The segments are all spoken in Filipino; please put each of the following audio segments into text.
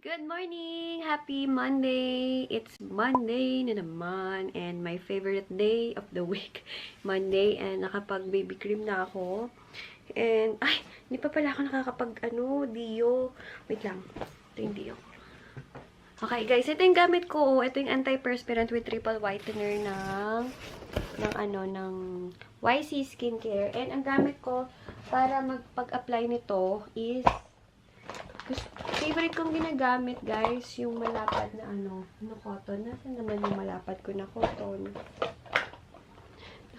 Good morning! Happy Monday! It's Monday na naman and my favorite day of the week. Monday and nakapag-baby cream na ako. And, hindi pa pala ako Dio. Wait lang. Ito yung Dio. Okay guys, ito yung gamit ko. Ito yung antiperspirant with triple whitener ng YC Skincare. And ang gamit ko para magpag-apply nito is favorite kong ginagamit, guys, yung malapad na cotton. Nasaan naman yung malapad ko na cotton?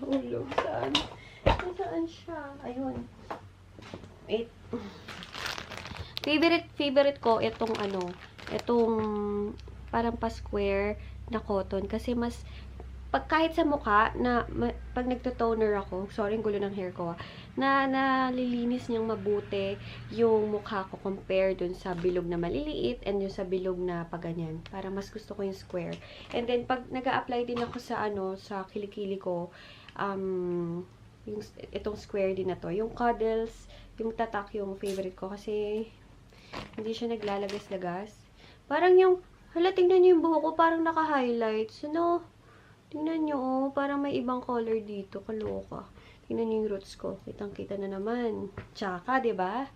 Nahulog. Saan? Saan siya? Ayun. Wait. Favorite ko itong itong parang pa-square na cotton. Kasi mas kahit sa mukha, pag nagto-toner ako, sorry, ang gulo ng hair ko, nalilinis niyang mabuti yung mukha ko compare dun sa bilog na maliliit and yung sa bilog na paganyan. Para mas gusto ko yung square. And then, pag nag-a-apply din ako sa kilikili ko, itong square din na to. Yung cuddles, yung tatak yung favorite ko kasi hindi siya naglalagas-lagas. Parang tingnan niyo yung buhok ko, parang naka-highlights. Tingnan nyo, parang may ibang color dito. Kaloka. Tingnan nyo yung roots ko. Kitang-kita na naman. Tsaka, diba?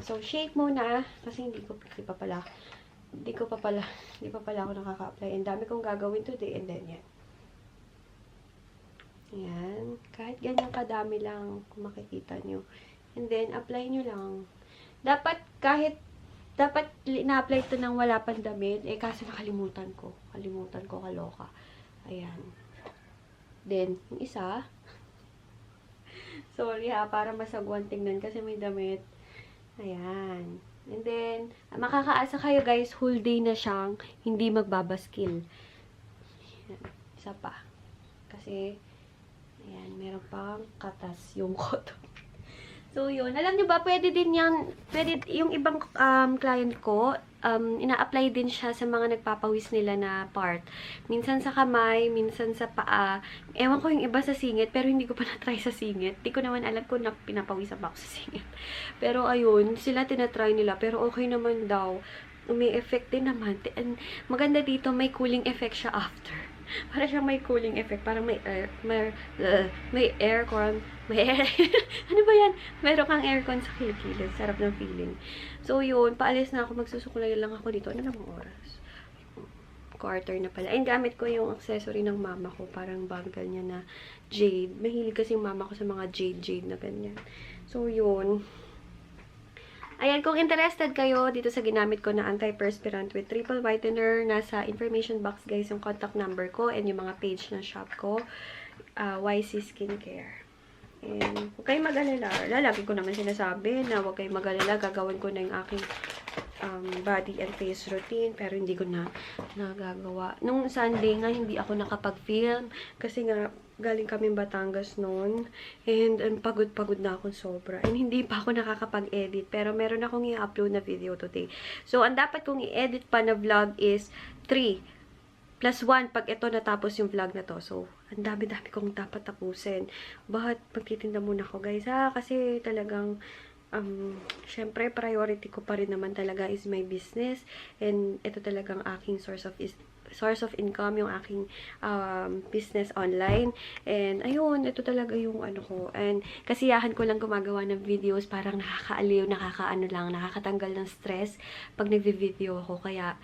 So, shake muna. Kasi hindi pa pala ako nakaka-apply. And dami kong gagawin today. And then, yan. Yan. Kahit ganyan kadami lang kung makikita nyo. And then, apply nyo lang. Dapat na-apply ito nang wala pang damit. Kaso nakalimutan ko. Kaloka. Ayan. Then, yung isa. Sorry para masagwan tingnan kasi may damit. Ayan. And then, makakaasa kayo guys, whole day na siyang hindi magbabaskil. Ayan. Isa pa. Kasi, ayan, meron pang katas yung cotton. So, yun. Alam nyo ba, pwede yung ibang client ko, ina-apply din siya sa mga nagpapawis nila na part. Minsan sa kamay, minsan sa paa. Ewan ko yung iba sa singit, pero hindi ko pa na-try sa singit. Hindi ko naman alam kung pinapawisan ba ako sa singit. Pero ayun, sila tinatry nila, pero okay naman daw. May effect din naman. And maganda dito, may cooling effect siya after. Para siyang may cooling effect. Parang may aircon. Ano ba yan? Meron kang aircon sa kilikili. Sarap ng feeling. So, yun. Paalis na ako. Magsusukulay lang ako dito. Ano namang oras? Quarter na pala. And gamit ko yung accessory ng mama ko. Parang bangle niya na jade. Mahilig kasi yung mama ko sa mga jade na ganyan. So, yun. Ayan, kung interested kayo dito sa ginamit ko na antiperspirant with triple whitener, nasa information box guys yung contact number ko and yung mga page na shop ko, YC Skincare. And huwag kayong mag-alala. Lagi ko naman sinasabi na huwag kayong mag-alala. Gagawin ko na yung aking body and face routine, pero hindi ko na nagagawa. Nung Sunday nga, hindi ako nakapag-film kasi nga, galing kami Batangas noon. And pagod-pagod na akong sobra. And hindi pa ako nakakapag-edit. Pero meron akong i-upload na video today. So, ang dapat kong i-edit pa na vlog is 3 plus 1 pag ito natapos yung vlog na to. So, ang dami-dami kong dapat tapusin. But, magtitinda muna ako guys kasi talagang syempre, priority ko pa rin naman talaga is my business. And ito talagang aking source of income, yung aking business online. And, ayun, ito talaga yung ko. And, kasiyahan ko lang gumagawa ng videos, parang nakakaaliw, nakakatanggal ng stress pag nagvi-video ako. Kaya,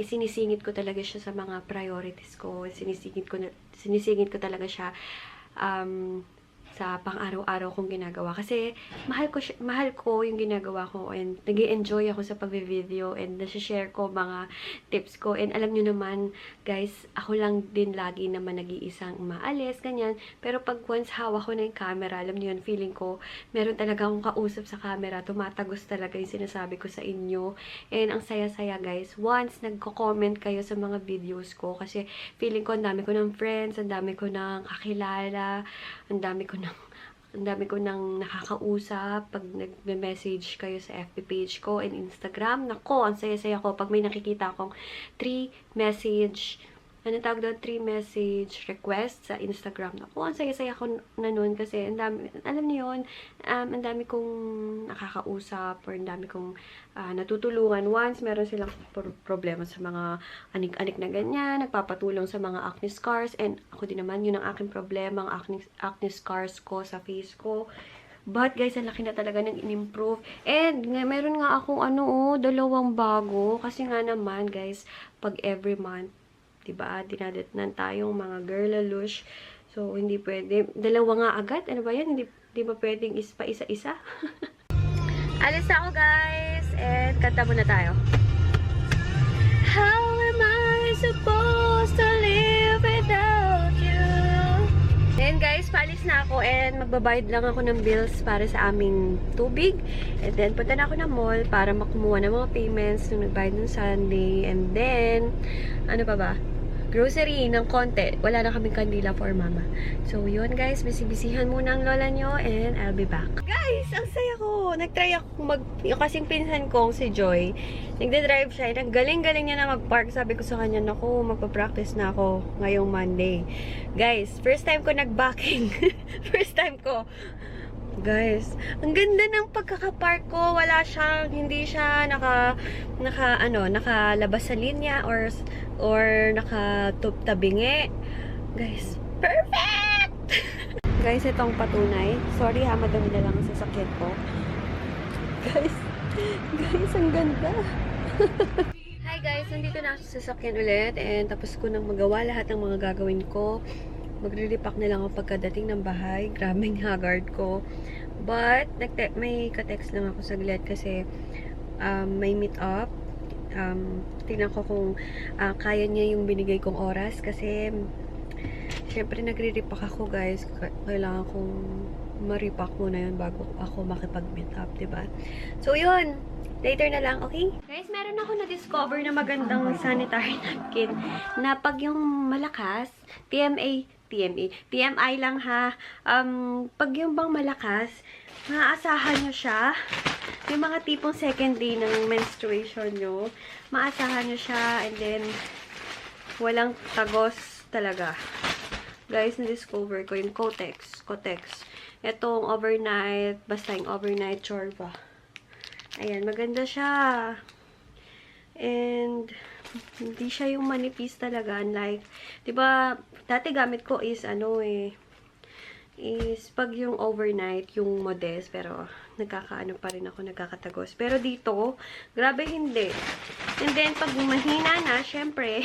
isinisingit ko talaga siya sa mga priorities ko. Sinisingit ko talaga siya, sa pang-araw-araw kong ginagawa. Kasi, mahal ko yung ginagawa ko and nag-i-enjoy ako sa pag-video and nasi-share ko mga tips ko. And alam nyo naman, guys, ako lang din lagi naman nag-iisang umaalis, ganyan. Pero pag once hawak ko na yung camera, alam nyo yun, feeling ko, meron talaga akong kausap sa camera. Tumatagos talaga yung sinasabi ko sa inyo. And ang saya-saya, guys. Once nagko-comment kayo sa mga videos ko, kasi feeling ko, ang dami ko ng friends, ang dami ko ng kakilala, ang dami ko nang nakakausap pag nagme-message kayo sa FB page ko and Instagram. Nako, ang saya-saya ko pag may nakikita akong 3 message ano tawag doon, 3 message request sa Instagram. Ako, ang saya-saya ko na nun kasi ang dami, alam niyo yun, ang dami kong nakakausap or ang dami kong natutulungan. Once, meron silang problema sa mga anik-anik na ganyan, nagpapatulong sa mga acne scars, and ako din naman, yun ang aking problema, ang acne scars ko sa face ko. But guys, ang laki na talaga ng in-improve. And meron nga akong dalawang bago. Kasi nga naman guys, pag every month, diba, dinadatnan tayong mga girlalush. So, hindi pwede. Dalawa nga agad. Ano ba yan? Hindi ba pwedeng pa isa-isa? Alis na ako guys. And kanta muna tayo. How am I supposed to live without you? And guys, paalis na ako and magbabayad lang ako ng bills para sa aming tubig. And then, punta na ako ng mall para makumuha ng mga payments nung nagbayad ng Sunday. And then, ano pa ba? Grocery ng konti. Wala na kaming kandila for mama. So, yun guys. Bisibisihan muna ang lola nyo and I'll be back. Guys, ang saya ko. Nag-try ako yung kasing pinsan kong si Joy. Nagde-drive siya. Ang galing-galing niya na mag-park. Sabi ko sa kanya, naku, magpa-practice na ako ngayong Monday. Guys, first time ko nag-backing. First time ko. Guys, ang ganda ng pagkakapark ko. Wala siyang, hindi siya nakalabas sa linya or nakatabingi. Guys, perfect! Guys, itong patunay. Sorry ha, madami na lang ang sasakyan ko. Guys, ang ganda. Hi guys, nandito na ako sa sasakyan ulit and tapos ko nang magawa lahat ng mga gagawin ko. Magre-repack na lang ako pagkadating ng bahay. Grabing haggard ko. But, may ka-text lang ako saglit kasi may meet up. Tingnan ko kung kaya niya yung binigay kong oras kasi syempre nagre-repack ako guys. Kailangan kong ma-repack muna yun bago ako makipag-meet up, diba? So, yun. Later na lang, okay? Guys, meron ako na-discover na magandang sanitary napkin na pag yung malakas, TMI lang ha. Pag yung bang malakas, maaasahan nyo siya. Yung mga tipong second day ng menstruation nyo, maasahan nyo siya and then walang tagos talaga. Guys, na-discover ko yung Kotex. Itong overnight, basta yung overnight chorba. Ayan, maganda siya. And, hindi siya yung manipis talaga. Unlike, diba, dati gamit ko is, is pag yung overnight, yung modest, pero nagkakaano pa rin ako, nagkakatagos. Pero dito, grabe hindi. And then, pag mahina na, syempre,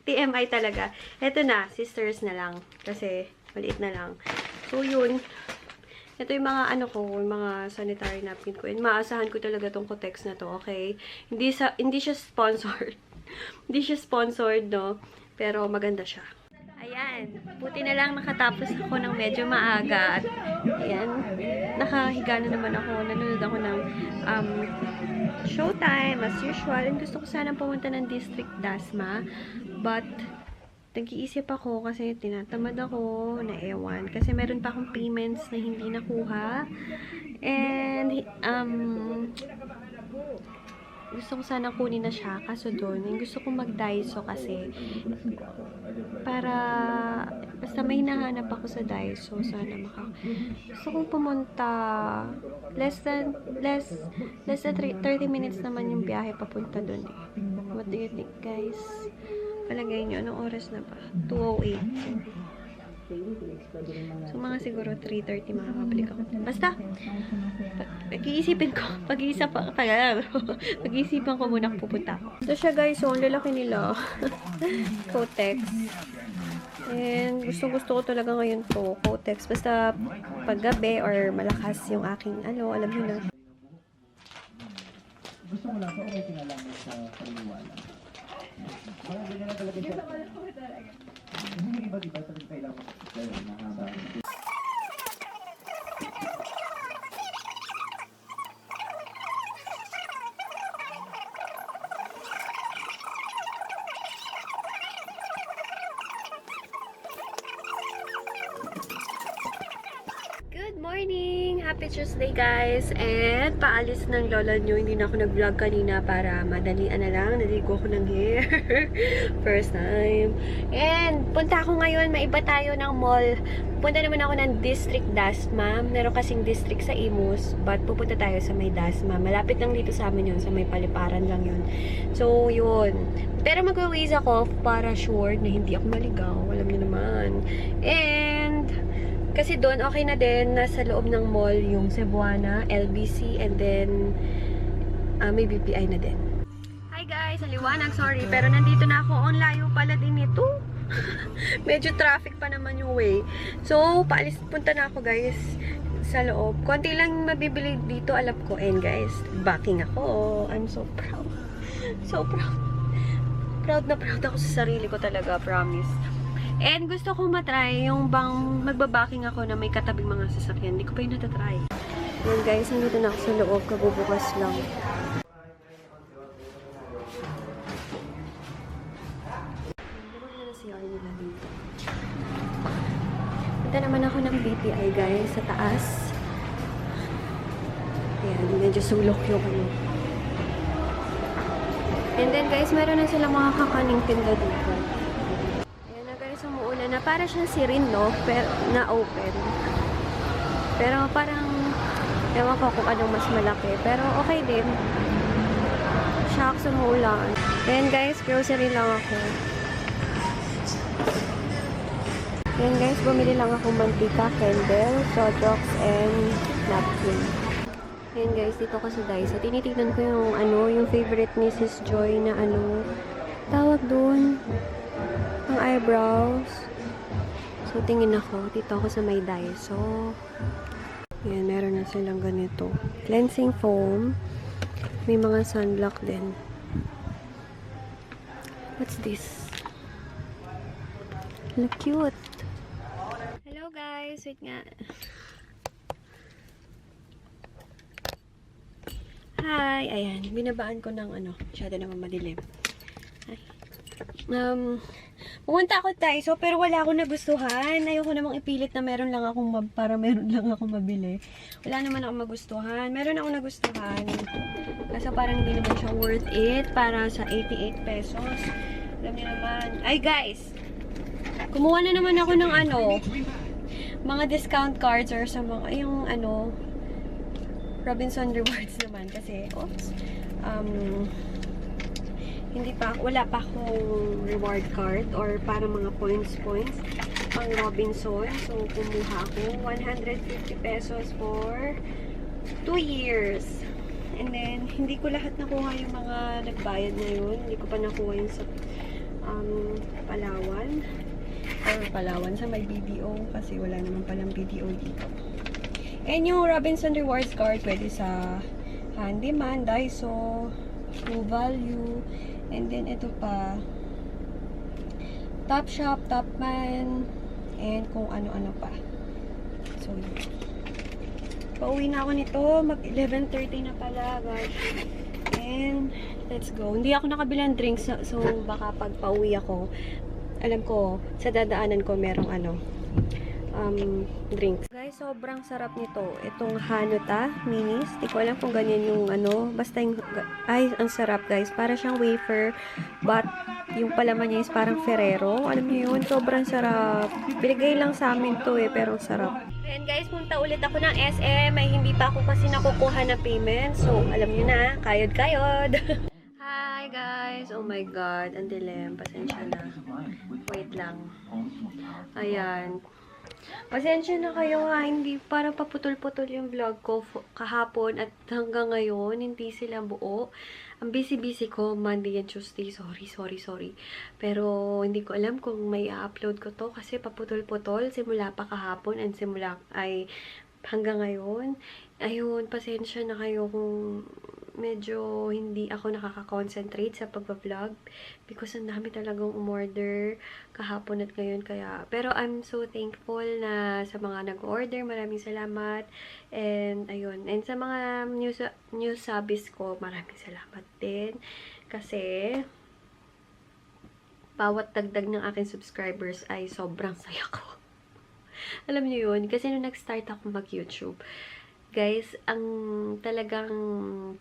TMI talaga. Ito na, sisters na lang. Kasi, maliit na lang. So, yun. Ito yung mga yung mga sanitary napkin ko. And maasahan ko talaga tong Kotex na to, okay? Hindi siya sponsored. Hindi siya sponsored, no? Pero maganda siya. Ayan. Buti na lang nakatapos ako ng medyo maaga. At, ayan. Nakahiga na naman ako. Nanonood ako ng Showtime, as usual. And gusto ko sanang pumunta ng District Dasma. But, nag-iisip ako kasi tinatamad ako na ewan. Kasi meron pa akong payments na hindi nakuha. And, gusto ko sana kunin na siya. Kaso doon, gusto ko mag-Daiso kasi para, basta may nahanap ako sa Daiso. Sana gusto kong pumunta. Less than 30 minutes naman yung biyahe papunta doon eh. What do you think, guys? Palagay nyo, anong oras na ba? 2:08. So, mga siguro 3:30 makakabalik ako. Basta, pag-iisipin ko, pag-iisipan ko muna kung pupunta ako. Ito siya guys, so, ang lalaki nila. Kotex. And, gustong-gusto ko talaga ngayon to, Kotex. Basta, paggabi or malakas yung aking, alam nyo na. Gusto mo lang ito, okay ka lang sa paniwala. Mga ganyan na talaga siya. Hindi iba-iba sa kailangan mo. Mahaba. morning! Happy Tuesday, guys! And paalis ng lola nyo. Hindi na ako nag-vlog kanina para madalian na lang. Naligo ko ng hair. First time. And punta ako ngayon. Maiba tayo ng mall. Punta naman ako ng District Dasma. Meron kasing district sa Imus. But pupunta tayo sa may Dasma. Malapit lang dito sa amin yun. Sa may Paliparan lang yun. So, yun. Pero mag-waze ako para sure na hindi ako maligaw. Alam niyo naman. And kasi doon, okay na din, nasa loob ng mall yung Cebuana, LBC, and then may BPI na din. Hi guys, ang liwanag, sorry, pero nandito na ako. Ang layo pala din ito. Medyo traffic pa naman yung way. So, paalis, punta na ako guys sa loob. Konti lang mabibili dito, alam ko. And guys, backing ako. I'm so proud. So proud. Proud na proud ako sa sarili ko talaga, promise. And gusto ko matry yung bang magbabaking ako na may katabing mga sasakyan. Hindi ko pa yun natatry. Yan guys, nandito na ako sa loob. Kabubukas lang. Bukas na na CR nila dito. Punta naman ako ng BPI guys sa taas. Ayan, medyo sulok yung ano. And then guys, meron na silang mga kakaning tinda dito. Umuulan na para siyang sirin, no? Pero, na open. Pero parang ewan ko kung anong mas malaki. Pero okay din. Shucks, umuulan. Then guys, grocery lang ako. Then guys, bumili lang ako mantika, candle, sojox, and napkin. Then guys, dito ko sa Daiso. Tinitignan ko yung ano, yung favorite ni Sis Joy na ano, tawag doon. Ang eyebrows. So, tingin ako. Dito ako sa may Daiso. Yan, meron na silang ganito. Cleansing foam. May mga sunblock din. What's this? Look cute. Hello guys. Wait nga. Hi. Ayan. Binabaan ko ng ano. Masyado naman madilim. Ay. Pumunta ako Daiso pero wala akong nagustuhan. Ayoko namang ipilit na meron lang akong para meron lang akong mabili. Wala naman akong magustuhan. Meron akong nagustuhan. Kasi parang hindi naman siya worth it para sa 88 pesos. Alam niyo naman. Ay guys! Kumuha na naman ako ng ano, mga discount cards or sa mga, yung ano, Robinson Rewards naman. Kasi, oops, wala pa akong reward card or para mga points pang Robinson. So, kumuha ako 150 pesos for 2 years. And then, hindi ko lahat nakuha yung mga nagbayad na yun. Hindi ko pa nakuha yung sa Palawan sa may BDO kasi wala naman palang BDO dito. And yung Robinson Rewards card pwede sa Handyman, Daiso, True Value, and then ito pa Topshop, Topman, and kung ano-ano pa. So, pauwi na ako nito. Mag 11:30 na pala, guys. And, let's go. Hindi ako nakabilang drinks, so baka pag pauwi ako, alam ko, sa dadaanan ko merong drinks. Guys, sobrang sarap nito. Itong Hanuta minis. Hindi ko alam kung ganyan yung ano. Basta yung, ay, ang sarap guys. Para siyang wafer. But, yung palaman niya is parang Ferrero. Alam niyo yun? Sobrang sarap. Binigay lang sa amin to pero ang sarap. And guys, punta ulit ako ng SM. Ay, hindi pa ako kasi nakukuha na payment. So, alam niyo na. Kayod-kayod. Hi guys! Oh my god, ang dilim. Pasensya na. Wait lang. Ayan. Pasensya na kayo ha, hindi para paputol-putol yung vlog ko kahapon at hanggang ngayon, hindi sila buo. Ang busy-busy ko, Monday and Tuesday. Sorry. Pero hindi ko alam kung may upload ko to kasi paputol-putol simula pa kahapon and simula ay hanggang ngayon. Ayun, pasensya na kayo kung medyo hindi ako nakaka-concentrate sa pagbablog because ang dami talagang umorder kahapon at ngayon kaya. Pero I'm so thankful na sa mga nag-order. Maraming salamat. And ayun. And sa mga new subbies ko, maraming salamat din. Kasi bawat dagdag ng aking subscribers ay sobrang saya ko. Alam niyo yun? Kasi nung nag-start ako mag-YouTube, guys, ang talagang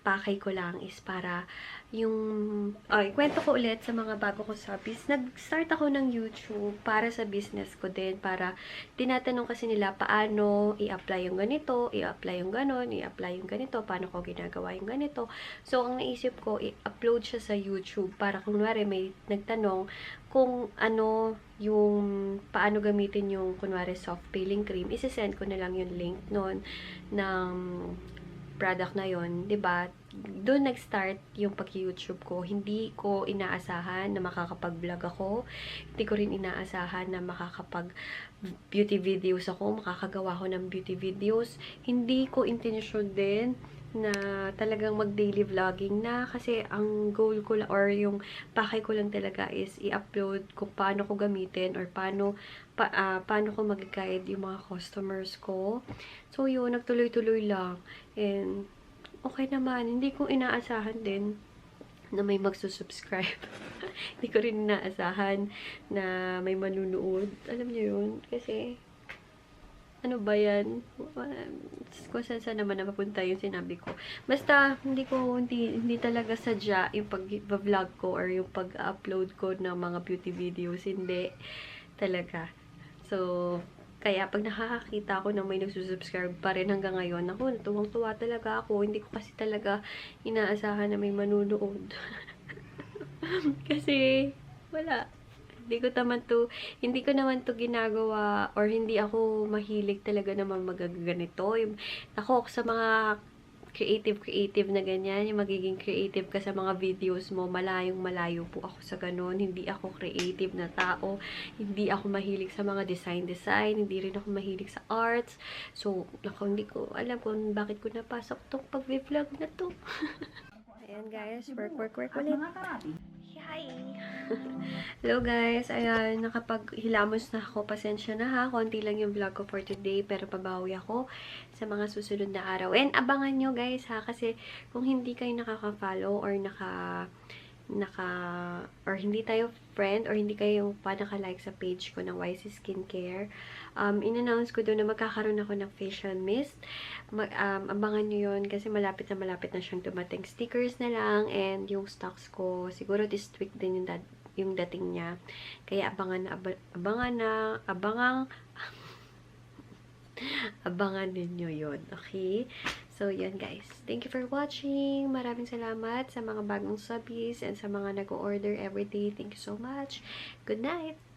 pakay ko lang is para yung, ay, kwento ko ulit sa mga bago ko subbies. Nag-start ako ng YouTube para sa business ko din, para tinatanong kasi nila paano i-apply yung ganito, i-apply yung ganon, i-apply yung ganito, paano ko ginagawa yung ganito. So, ang naisip ko, i-upload siya sa YouTube para kunwari may nagtanong kung ano yung paano gamitin yung kunwari soft peeling cream, isi-send ko na lang yung link nun ng product na yon, 'di ba? Doon nag-start yung pag-YouTube ko. Hindi ko inaasahan na makakapag-vlog ako. Hindi ko rin inaasahan na makakapag beauty videos ako, makakagawa ko ng beauty videos. Hindi ko intensyon din na talagang mag-daily vlogging na, kasi ang goal ko lang or yung pakay ko lang talaga is i-upload kung paano ko gamitin or paano ko mag-guide yung mga customers ko. So yun, nagtuloy-tuloy lang. And okay naman, hindi ko inaasahan din na may magsusubscribe. Hindi ko rin inaasahan na may manunood. Alam niyo yun? Kasi ano ba yan? Kung saan naman napapunta yung sinabi ko. Basta, hindi talaga sadya yung pag-vlog ko or yung pag-upload ko ng mga beauty videos. Hindi talaga. So, kaya pag nakakakita ako na may nagsusubscribe pa rin hanggang ngayon, ako, tuwang-tuwa talaga ako. Hindi ko kasi talaga inaasahan na may manunood. Kasi, wala. Hindi ko naman to ginagawa or hindi ako mahilig talaga naman magaganito. Ako sa mga creative na ganyan, yung magiging creative ka sa mga videos mo, malayo po ako sa ganun. Hindi ako creative na tao. Hindi ako mahilig sa mga design. Hindi rin ako mahilig sa arts. So, hindi ko alam kung bakit ko napasok tong pag-vlog na to. Ayan guys, work ulit. Hi! Hello guys, ayan, nakapaghilamos na ako. Pasensya na ha, konti lang yung vlog ko for today, pero pabawi ako sa mga susunod na araw. And abangan nyo guys ha, kasi kung hindi kayo nakaka-follow or or hindi tayo friend or hindi kayo pa naka-like sa page ko ng YC Skincare, in-announce ko doon na magkakaroon ako ng facial mist. Abangan nyo yun kasi malapit na siyang dumating. Stickers na lang and yung stocks ko, siguro this week din yung dating niya. Kaya abangan ninyo yun. Okay? So, yun guys. Thank you for watching. Maraming salamat sa mga bagong subbies and sa mga nag-order everyday. Thank you so much. Good night!